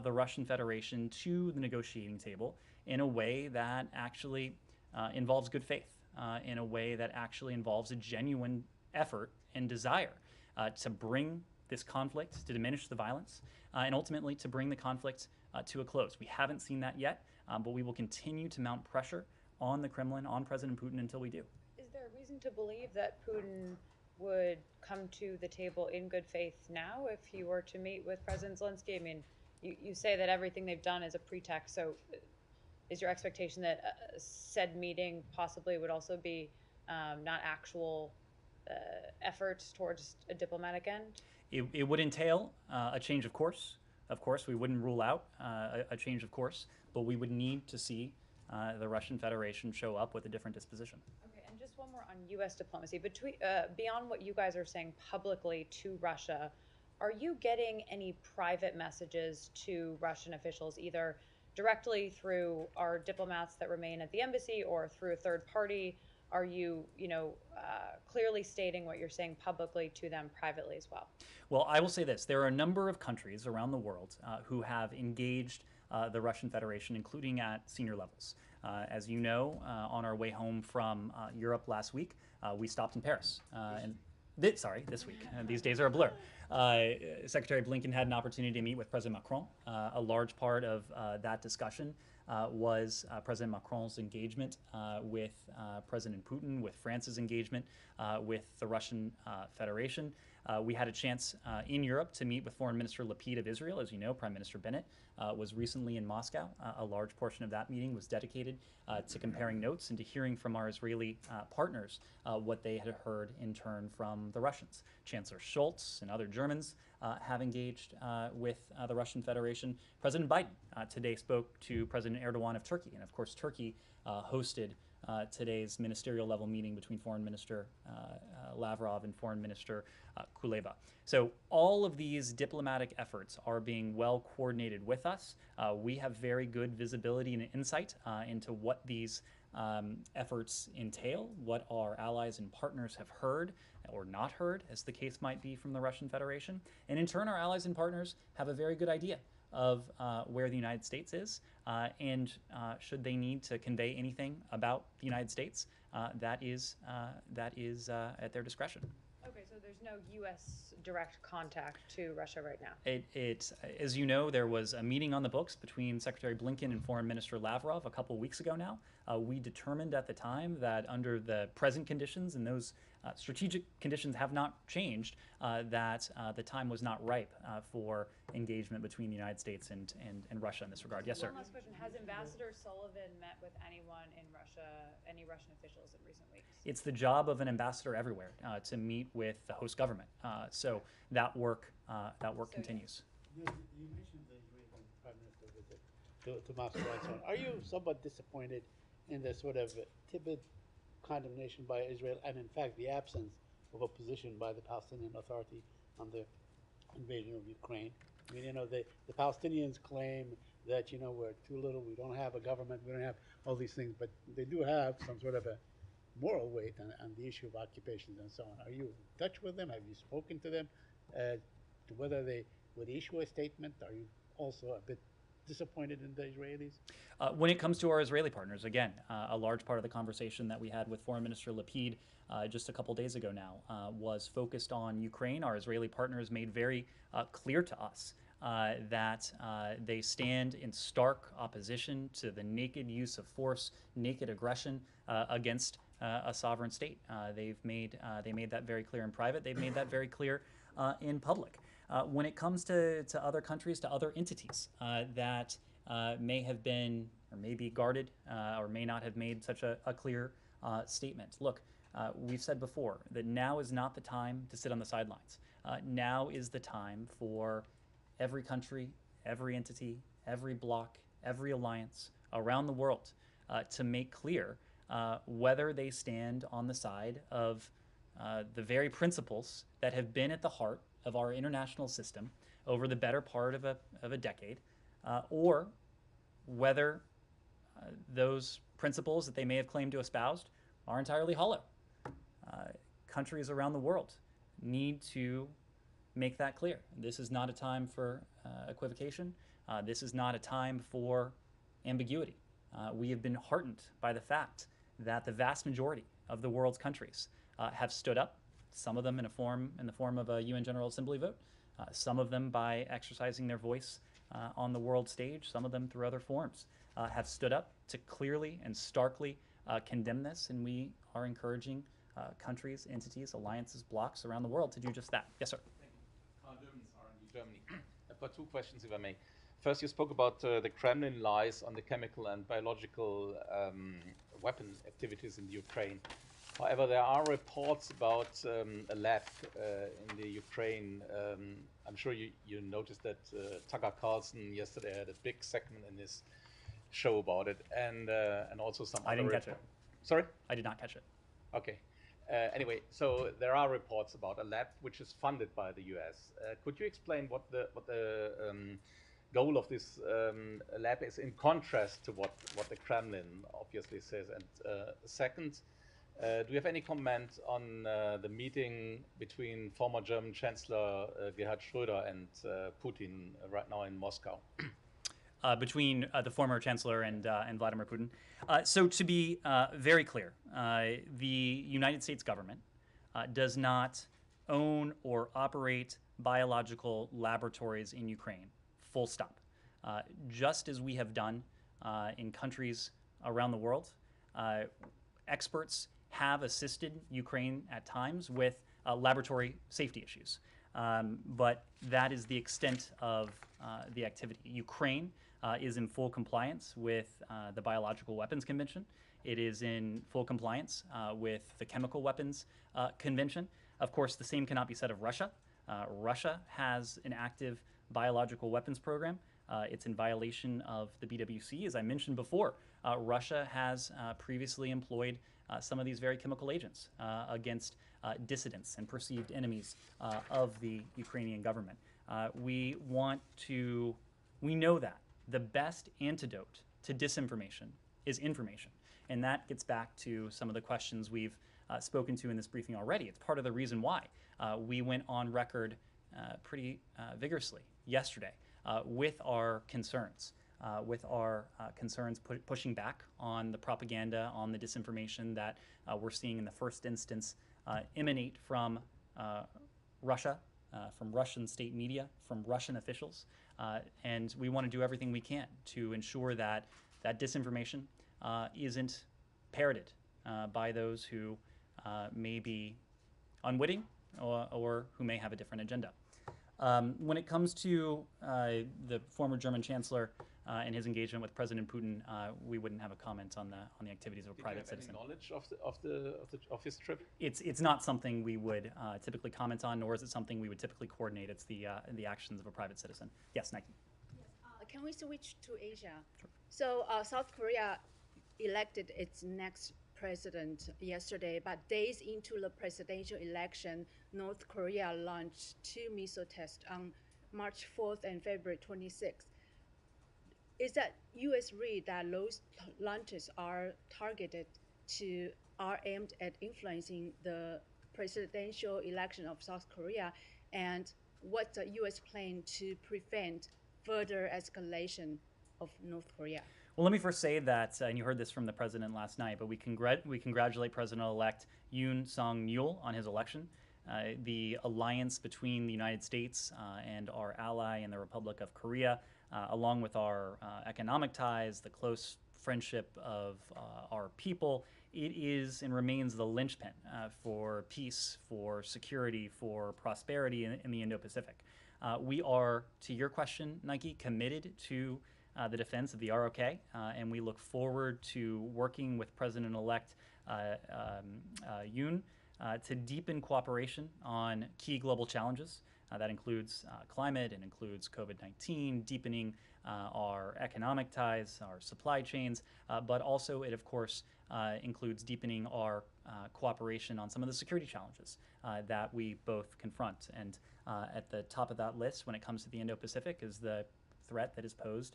the Russian Federation to the negotiating table in a way that actually involves good faith, in a way that actually involves a genuine effort and desire to bring this conflict, to diminish the violence, and ultimately to bring the conflict to a close. We haven't seen that yet, but we will continue to mount pressure on the Kremlin, on President Putin, until we do. Is there a reason to believe that Putin would come to the table in good faith now if he were to meet with President Zelensky? I mean, you say that everything they've done is a pretext, so is your expectation that said meeting possibly would also be not actual efforts towards a diplomatic end? It would entail a change of course. Of course, we wouldn't rule out a change of course, but we would need to see the Russian Federation show up with a different disposition. Okay, and just one more on U.S. diplomacy. Beyond what you guys are saying publicly to Russia, are you getting any private messages to Russian officials, either directly through our diplomats that remain at the embassy or through a third party? Are you, clearly stating what you're saying publicly to them privately as well? Well, I will say this. There are a number of countries around the world who have engaged the Russian Federation, including at senior levels. As you know, on our way home from Europe last week, we stopped in Paris. This week. These days are a blur. Secretary Blinken had an opportunity to meet with President Macron. A large part of that discussion was President Macron's engagement with President Putin, with France's engagement with the Russian Federation. We had a chance in Europe to meet with Foreign Minister Lapid of Israel. As you know, Prime Minister Bennett was recently in Moscow. A large portion of that meeting was dedicated to comparing notes and to hearing from our Israeli partners what they had heard in turn from the Russians. Chancellor Scholz and other Germans have engaged with the Russian Federation. President Biden today spoke to President Erdogan of Turkey, and of course Turkey hosted today's ministerial level meeting between Foreign Minister Lavrov and Foreign Minister Kuleba. So all of these diplomatic efforts are being well coordinated with us. We have very good visibility and insight into what these efforts entail, what our allies and partners have heard or not heard, as the case might be, from the Russian Federation. And in turn, our allies and partners have a very good idea of where the United States is, and should they need to convey anything about the United States, that is at their discretion. Okay, so there's no U.S. direct contact to Russia right now. As you know, there was a meeting on the books between Secretary Blinken and Foreign Minister Lavrov a couple weeks ago now. We determined at the time that under the present conditions, and those strategic conditions have not changed, that the time was not ripe for engagement between the United States and Russia in this regard. Yes, sir. One last question. Has Ambassador Sullivan met with anyone in Russia, any Russian officials in recent weeks? It's the job of an ambassador everywhere to meet with the host government. So that work continues. You mentioned the Israeli Prime Minister visit to Moscow and so on. Are you somewhat disappointed in the sort of timid condemnation by Israel and, in fact, the absence of a position by the Palestinian Authority on the invasion of Ukraine? I mean, the Palestinians claim that, we're too little, we don't have a government, we don't have all these things, but they do have some sort of a moral weight on the issue of occupations and so on. Are you in touch with them? Have you spoken to them to whether they would issue a statement? Are you also a bit disappointed in the Israelis? When it comes to our Israeli partners, again, a large part of the conversation that we had with Foreign Minister Lapid just a couple days ago now was focused on Ukraine. Our Israeli partners made very clear to us that they stand in stark opposition to the naked use of force, naked aggression against a sovereign state. They made that very clear in private. They've made that very clear in public. When it comes to other countries, to other entities that may have been or may be guarded or may not have made such a clear statement. Look, we've said before that now is not the time to sit on the sidelines. Now is the time for every country, every entity, every bloc, every alliance around the world to make clear whether they stand on the side of the very principles that have been at the heart of our international system over the better part of a decade, or whether those principles that they may have claimed to espoused are entirely hollow. Countries around the world need to make that clear. This is not a time for equivocation. This is not a time for ambiguity. We have been heartened by the fact that the vast majority of the world's countries have stood up, some of them in the form of a UN General Assembly vote, some of them by exercising their voice on the world stage, some of them through other forms, have stood up to clearly and starkly condemn this, and we are encouraging countries, entities, alliances, blocs around the world to do just that. Yes, sir. Germany. I've got two questions, if I may. First, you spoke about the Kremlin lies on the chemical and biological weapon activities in the Ukraine. However, there are reports about a lab in the Ukraine. I'm sure you noticed that Tucker Carlson yesterday had a big segment in his show about it, and also some. I didn't catch it. Sorry? I did not catch it. Okay. Anyway, so there are reports about a lab which is funded by the U.S. Could you explain what the goal of this lab is in contrast to what the Kremlin obviously says? And second, do you have any comment on the meeting between former German Chancellor Gerhard Schröder and Putin right now in Moscow? Between the former chancellor and Vladimir Putin. So to be very clear, the United States government does not own or operate biological laboratories in Ukraine, full stop. Just as we have done in countries around the world, experts have assisted Ukraine at times with laboratory safety issues. But that is the extent of the activity. Ukraine is in full compliance with the Biological Weapons Convention. It is in full compliance with the Chemical Weapons Convention. Of course, the same cannot be said of Russia. Russia has an active biological weapons program. It's in violation of the BWC. As I mentioned before, Russia has previously employed some of these very chemical agents against dissidents and perceived enemies of the Ukrainian government. We know that the best antidote to disinformation is information. And that gets back to some of the questions we've spoken to in this briefing already. It's part of the reason why we went on record pretty vigorously yesterday with our concerns. Pushing back on the propaganda, on the disinformation that we're seeing in the first instance emanate from Russia, from Russian state media, from Russian officials. And we want to do everything we can to ensure that that disinformation isn't parroted by those who may be unwitting or who may have a different agenda. When it comes to the former German chancellor and his engagement with President Putin, we wouldn't have a comment on the activities of a private citizen. Did you have any knowledge of his trip? It's not something we would typically comment on, nor is it something we would typically coordinate. It's the actions of a private citizen. Yes, Nike. Can we switch to Asia? Sure. So South Korea elected its next president yesterday, but days into the presidential election, North Korea launched 2 missile tests on March 4th and February 26th. Is that U.S. read that those launches are aimed at influencing the presidential election of South Korea, and what's the U.S. plan to prevent further escalation of North Korea? Well, let me first say that, and you heard this from the president last night, but we congratulate President-elect Yoon Suk-yeol on his election. The alliance between the United States and our ally in the Republic of Korea, along with our economic ties, the close friendship of our people, it is and remains the linchpin for peace, for security, for prosperity in the Indo-Pacific. We are, to your question, Nike, committed to the defense of the ROK, and we look forward to working with President-elect Yoon to deepen cooperation on key global challenges. That includes climate, and includes COVID-19, deepening our economic ties, our supply chains, but also it, of course, includes deepening our cooperation on some of the security challenges that we both confront. And at the top of that list, when it comes to the Indo-Pacific, is the threat that is posed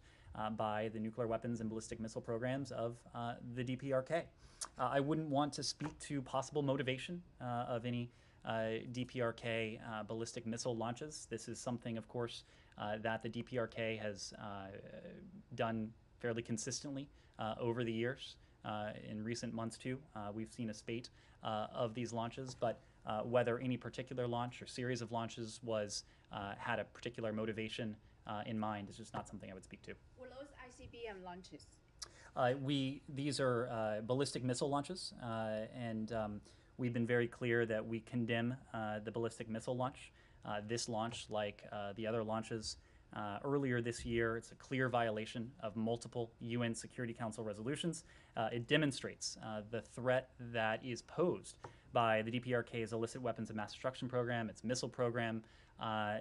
by the nuclear weapons and ballistic missile programs of the DPRK. I wouldn't want to speak to possible motivation of any DPRK ballistic missile launches. This is something, of course, that the DPRK has done fairly consistently over the years. In recent months, too, we've seen a spate of these launches, but whether any particular launch or series of launches had a particular motivation in mind is just not something I would speak to. Were those ICBM launches? These are ballistic missile launches, and we've been very clear that we condemn the ballistic missile launch. This launch, like the other launches earlier this year, it's a clear violation of multiple UN Security Council resolutions. It demonstrates the threat that is posed by the DPRK's illicit weapons of mass destruction program, its missile program.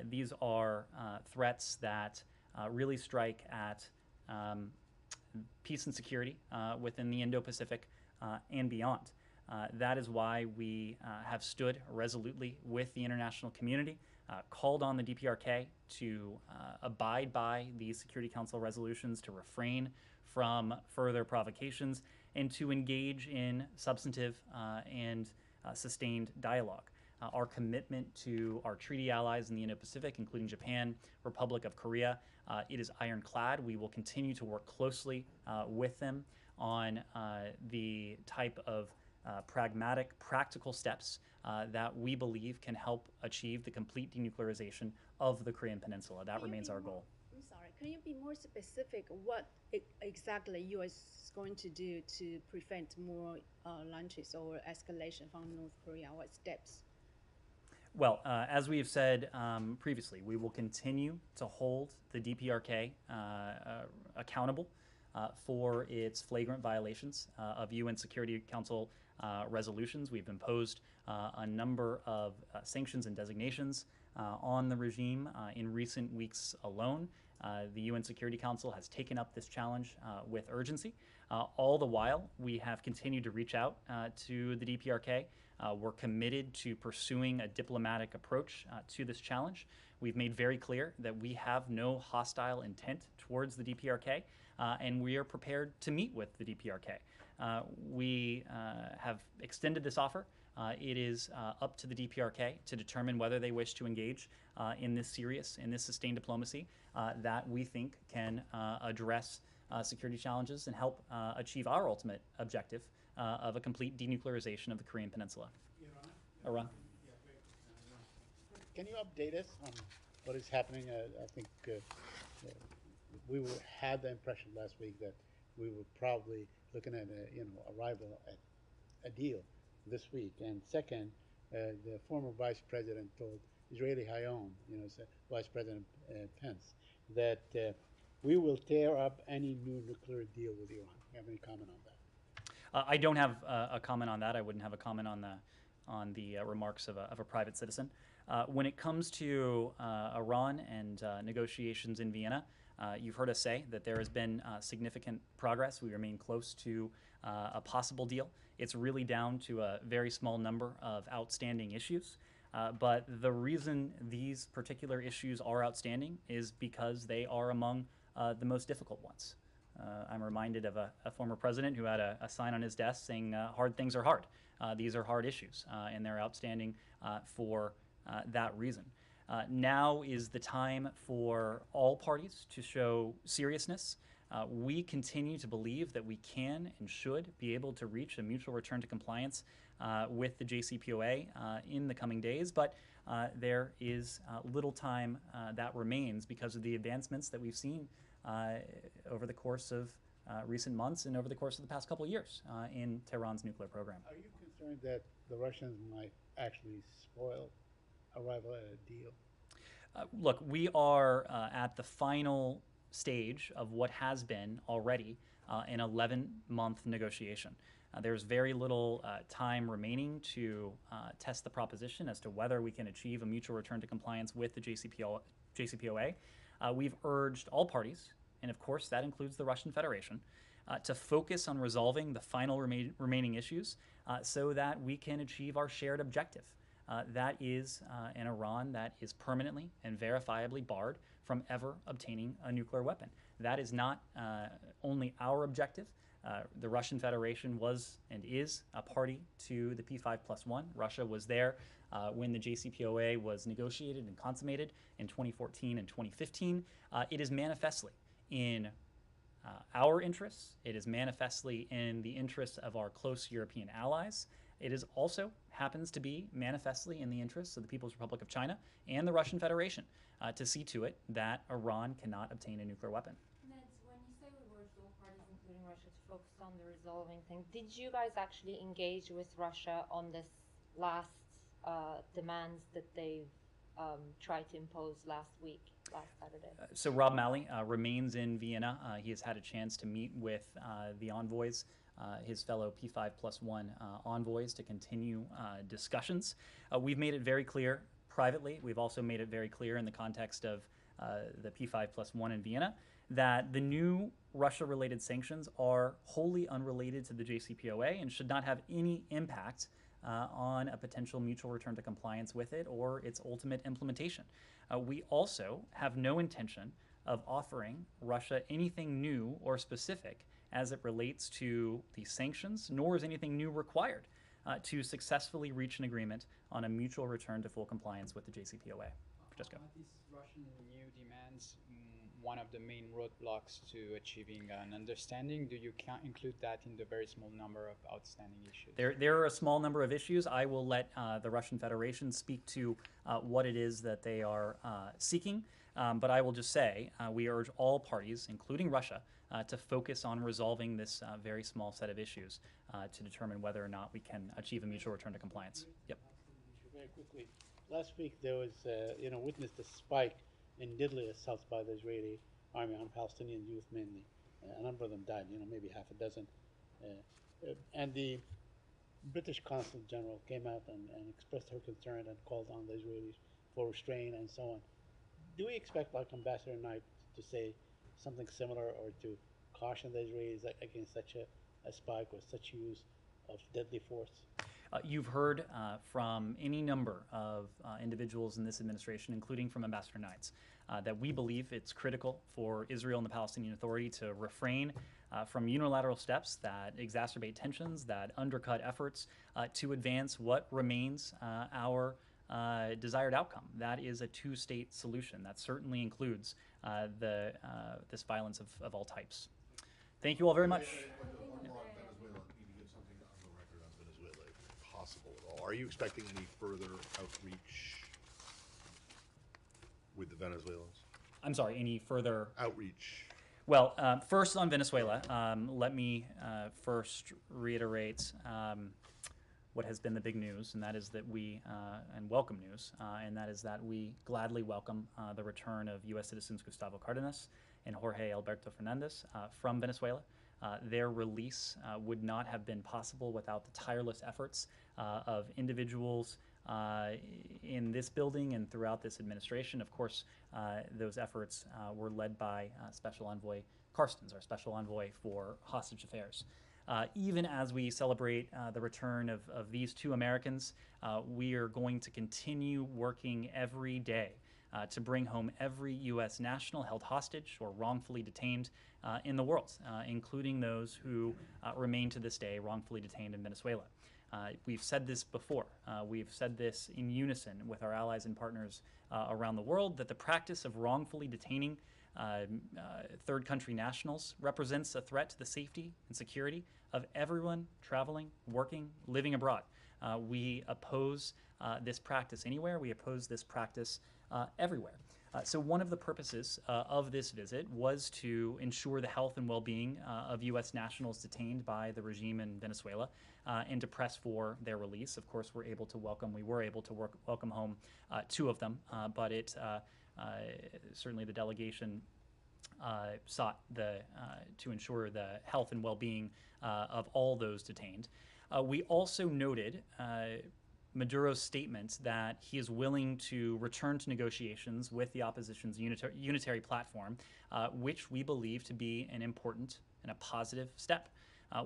These are threats that really strike at peace and security within the Indo-Pacific and beyond. That is why we have stood resolutely with the international community, called on the DPRK to abide by these Security Council resolutions, to refrain from further provocations, and to engage in substantive and sustained dialogue. Our commitment to our treaty allies in the Indo-Pacific, including Japan, Republic of Korea, it is ironclad. We will continue to work closely with them on the type of pragmatic, practical steps that we believe can help achieve the complete denuclearization of the Korean Peninsula. That remains our goal. I'm sorry, can you be more specific what exactly U.S. is going to do to prevent more launches or escalation from North Korea? What steps? Well, as we have said previously, we will continue to hold the DPRK accountable for its flagrant violations of UN Security Council resolutions. We've imposed a number of sanctions and designations on the regime in recent weeks alone. The UN Security Council has taken up this challenge with urgency. All the while, we have continued to reach out to the DPRK. We're committed to pursuing a diplomatic approach to this challenge. We've made very clear that we have no hostile intent towards the DPRK, and we are prepared to meet with the DPRK. We have extended this offer. It is up to the DPRK to determine whether they wish to engage in this sustained diplomacy that we think can address security challenges and help achieve our ultimate objective of a complete denuclearization of the Korean Peninsula. Iran? Can you update us on what is happening? I think had the impression last week that we were probably looking at arrival at a deal this week. And second, the former vice president told Israeli Hayom, Vice President Pence, that we will tear up any new nuclear deal with Iran. Do you have any comment on that? I don't have a comment on that. I wouldn't have a comment on the remarks of a private citizen. When it comes to Iran and negotiations in Vienna, you've heard us say that there has been significant progress. We remain close to a possible deal. It's really down to a very small number of outstanding issues. But the reason these particular issues are outstanding is because they are among the most difficult ones. I'm reminded of a former president who had a sign on his desk saying, hard things are hard. These are hard issues, and they're outstanding for that reason. Now is the time for all parties to show seriousness. We continue to believe that we can and should be able to reach a mutual return to compliance with the JCPOA in the coming days, but there is little time that remains because of the advancements that we've seen over the course of recent months and over the course of the past couple of years in Tehran's nuclear program. Are you concerned that the Russians might actually spoil arrival at a deal? Look, we are at the final stage of what has been already an 11-month negotiation. There's very little time remaining to test the proposition as to whether we can achieve a mutual return to compliance with the JCPOA. We've urged all parties, and of course that includes the Russian Federation, to focus on resolving the final remaining issues so that we can achieve our shared objective. That is an Iran that is permanently and verifiably barred from ever obtaining a nuclear weapon. That is not only our objective. The Russian Federation was and is a party to the P5+1. Russia was there when the JCPOA was negotiated and consummated in 2014 and 2015. It is manifestly in our interests. It is manifestly in the interests of our close European allies. It is also happens to be manifestly in the interests of the People's Republic of China and the Russian Federation to see to it that Iran cannot obtain a nuclear weapon. Ned, when you say we urged all parties, including Russia, to focus on the resolving thing, did you guys actually engage with Russia on this last demands that they've tried to impose last Saturday? So Rob Malley remains in Vienna. He has had a chance to meet with the envoys, his fellow P5+1 envoys, to continue discussions. We've made it very clear privately. We've also made it very clear in the context of the P5+1 in Vienna that the new Russia-related sanctions are wholly unrelated to the JCPOA and should not have any impact on a potential mutual return to compliance with it or its ultimate implementation. We also have no intention of offering Russia anything new or specific as it relates to the sanctions, nor is anything new required to successfully reach an agreement on a mutual return to full compliance with the JCPOA. Francesco. Are these Russian new demands one of the main roadblocks to achieving an understanding? Do you include that in the very small number of outstanding issues? There are a small number of issues. I will let the Russian Federation speak to what it is that they are seeking, but I will just say we urge all parties, including Russia, to focus on resolving this very small set of issues to determine whether or not we can achieve a mutual return to compliance. Yep. Very quickly, last week there was, witnessed a spike in deadly assaults by the Israeli army on Palestinian youth mainly. A number of them died, maybe half a dozen. And the British Consul General came out and expressed her concern and called on the Israelis for restraint and so on. Do we expect, like Ambassador Knight, to say something similar or to caution the Israelis against such a spike or such use of deadly force? You've heard from any number of individuals in this administration, including from Ambassador Knights, that we believe it's critical for Israel and the Palestinian Authority to refrain from unilateral steps that exacerbate tensions, that undercut efforts to advance what remains our desired outcome. That is a two-state solution. That certainly includes this violence of all types. Thank you all very much. One more on Venezuela. Need to get something on the record on Venezuela, if possible at all. Are you expecting any further outreach with the Venezuelans? I'm sorry, any further Outreach. Well, first on Venezuela, let me first reiterate what has been the big news, and that is that and welcome news, and that is that we gladly welcome the return of U.S. citizens Gustavo Cardenas and Jorge Alberto Fernandez from Venezuela. Their release would not have been possible without the tireless efforts of individuals in this building and throughout this administration. Of course, those efforts were led by Special Envoy Carstens, our Special Envoy for Hostage Affairs. Even as we celebrate the return of these two Americans, we are going to continue working every day to bring home every U.S. national held hostage or wrongfully detained in the world, including those who remain to this day wrongfully detained in Venezuela. We've said this before. We've said this in unison with our allies and partners around the world, that the practice of wrongfully detaining third country nationals represents a threat to the safety and security of everyone traveling, working, living abroad. We oppose this practice anywhere. We oppose this practice everywhere. So one of the purposes of this visit was to ensure the health and well-being of U.S. nationals detained by the regime in Venezuela and to press for their release. Of course, we were able to welcome home two of them, but certainly the delegation sought to ensure the health and well-being of all those detained. We also noted Maduro's statement that he is willing to return to negotiations with the opposition's unitary platform, which we believe to be an important and a positive step.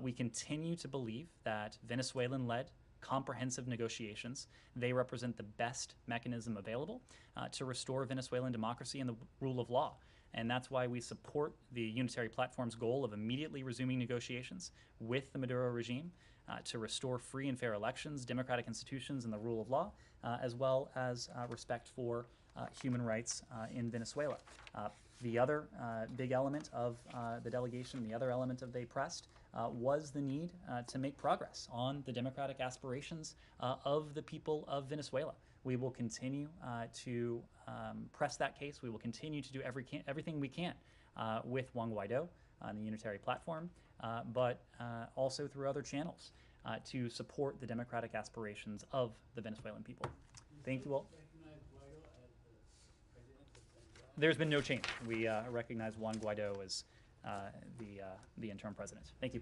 We continue to believe that Venezuelan-led comprehensive negotiations, they represent the best mechanism available to restore Venezuelan democracy and the rule of law. And that's why we support the unitary platform's goal of immediately resuming negotiations with the Maduro regime to restore free and fair elections, democratic institutions, and the rule of law, as well as respect for human rights in Venezuela. The other big element of the delegation, the other element of they pressed, was the need to make progress on the democratic aspirations of the people of Venezuela. We will continue to press that case. We will continue to do everything we can with Juan Guaido on the unitary platform, but also through other channels to support the democratic aspirations of the Venezuelan people. Thank you all. There's been no change. We recognize Juan Guaido as the interim president. Thank you.